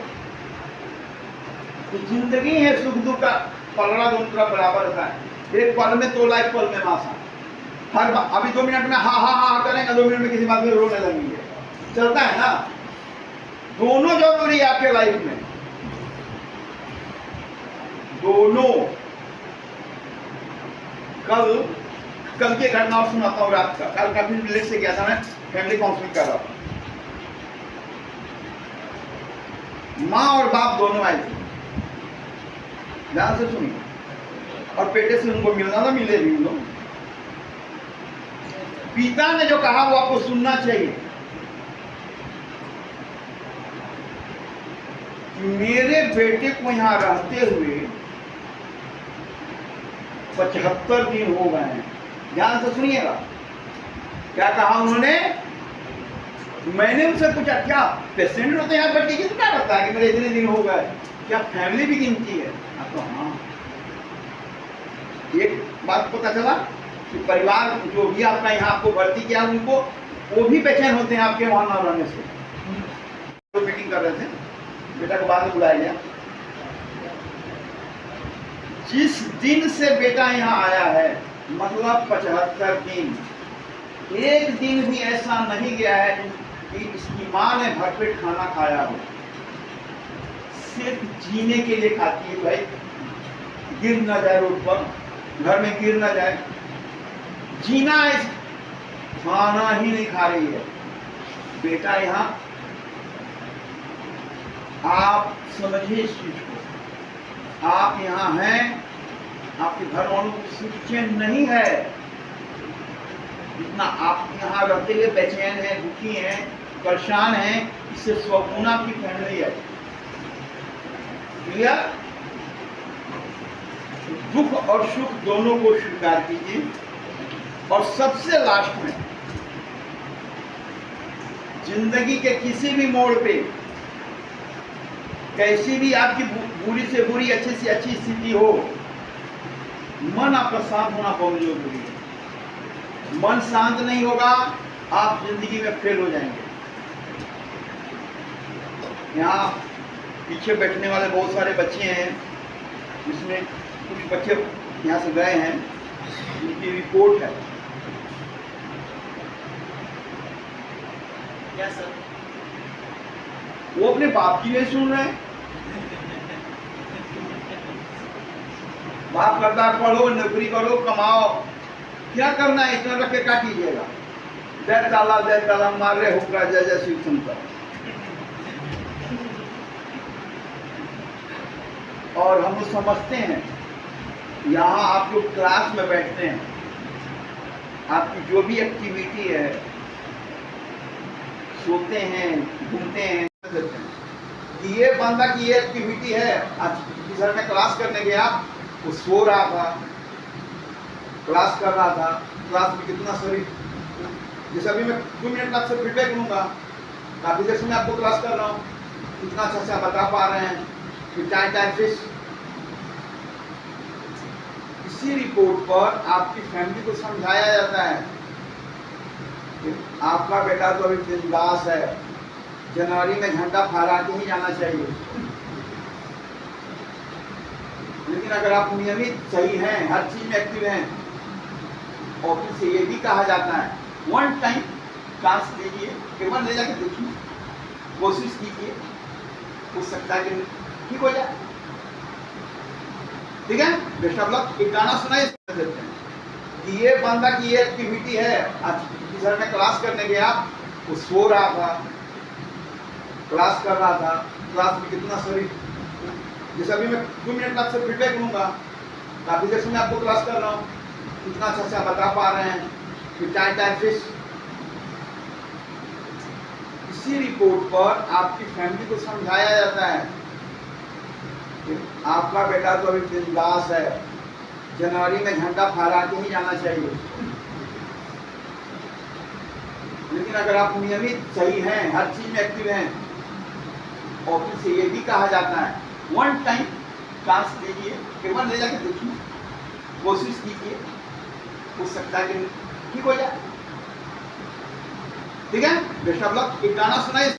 तो जिंदगी है सुख दुख का पलड़ा दोनों तरफ बराबर होता है। एक पल में तोला, एक पल में मासा। हर अभी 2 मिनट में हा हा हा करेंगे, 2 मिनट में किसी बात में रोने लगेंगे, चलता है ना। दोनों जरूरी है आपके लाइफ में, दोनों। कल की घटना और सुनाता हूँ रात का। कल काफी विलेज से गया था, मैं फैमिली काउंसलिंग कर रहा था। माँ और बाप दोनों आए थे, ध्यान से सुनिए। और बेटे से उनको मिलना था, मिले भी लोग। पिता ने जो कहा वो आपको सुनना चाहिए। मेरे बेटे को यहां रहते हुए 75 दिन हो गए हैं। ध्यान से सुनिएगा, क्या कहा उन्होंने। मैंने उनसे पूछा, क्या पेशेंट होते हैं बैठ के कितना रहता है कि मेरे इतने दिन हो गए, क्या फैमिली भी गिनती है। तो हाँ, एक बात पता चला कि परिवार जो भी आपका यहाँ आपको भर्ती किया, उनको वो भी बेचैन होते हैं आपके वहां न रहने से। तो मीटिंग कर रहे थे, बेटा को बाद में बुलाया गया। जिस दिन से बेटा यहाँ आया है, मतलब 75 दिन, एक दिन भी ऐसा नहीं गया है कि इसकी माँ ने भरपेट खाना खाया हो। सिर्फ जीने के लिए खाती है भाई, गिर ना जाए रोड पर, घर में गिर ना जाए, जीना है, खाना ही नहीं खा रही है। बेटा यहाँ, आप समझिए इस चीज को। आप यहाँ हैं, आपके घर वालों को सुख चैन नहीं है जितना आप यहाँ रहते हुए बेचैन हैं, दुखी हैं, परेशान हैं। इससे स्वगुना की फैमिली है। क्लियर। दुख और सुख दोनों को स्वीकार कीजिए। और सबसे लास्ट में, जिंदगी के किसी भी मोड़ पे कैसी भी आपकी बुरी से बुरी, अच्छी से अच्छी स्थिति हो, मन आपका शांत होना बहुत जरूरी है। मन शांत नहीं होगा, आप जिंदगी में फेल हो जाएंगे। यहाँ पीछे बैठने वाले बहुत सारे बच्चे हैं, जिसमें कुछ बच्चे यहाँ से गए हैं, उनकी रिपोर्ट है। क्या सर? वो अपने बाप की नहीं सुन रहे हैं। बाप करता है पढ़ो, नौकरी करो, कमाओ। क्या करना है, इतना रख के क्या कीजिएगा। जय ताला मार रहे होगा, जय जय शिव शंकर। और हम लोग समझते हैं, यहाँ आप लोग क्लास में बैठते हैं, आपकी जो भी एक्टिविटी है, सोते हैं, घूमते हैं, कि ये बंदा की ये एक्टिविटी है। आज सर मैं क्लास करने गया, वो सो रहा था, क्लास कर रहा था, क्लास में कितना शरीर, जैसे अभी मैं 2 मिनट का आपसे फीडबैक लूँगा, काफ़ी देर से मैं आपको क्लास कर रहा हूँ, कितना अच्छा से आप बता पा रहे हैं कि टाइम फिश। इसी रिपोर्ट पर आपकी फैमिली को समझाया जाता है कि आपका बेटा तो अभी बिंदास है, जनवरी में झंडा फहरा के ही जाना चाहिए। लेकिन अगर आप नियमित सही हैं, हर चीज में एक्टिव हैं, ऑफिस से ये भी कहा जाता है, 1 टाइम चांस लीजिए, केवल ले जाके देखिए, कोशिश कीजिए, हो सकता है कि ठीक हो जाए। ठीक है, बेस्ट ऑफ लक। एक गाना सुनाइए देते हैं कि ये बंदा की ये एक्टिविटी है। आज सर मैं क्लास करने गया, वो सो रहा था, क्लास कर रहा था, क्लास में कितना शरीर, जैसे अभी मैं 2 मिनट आपसे फीडबैक लूँगा, काफ़ी देर से मैं आपको क्लास कर रहा हूँ, कितना अच्छा से आप बता पा रहे हैं कि टाइम फिश। इसी रिपोर्ट पर आपकी फैमिली को समझाया जाता है कि आपका बेटा तो अभी बिंदास है, जनवरी में झंडा फहरा के ही जाना चाहिए। लेकिन अगर आप नियमित सही हैं, हर चीज में एक्टिव हैं, ऑफिस से ये भी कहा जाता है वन टाइम चांस दीजिए, पेपर ले जाके देखिए, कोशिश कीजिए, हो सकता है कि ठीक हो जाए। ठीक है, बेस्ट ऑफ लक। एक गाना सुनाइए।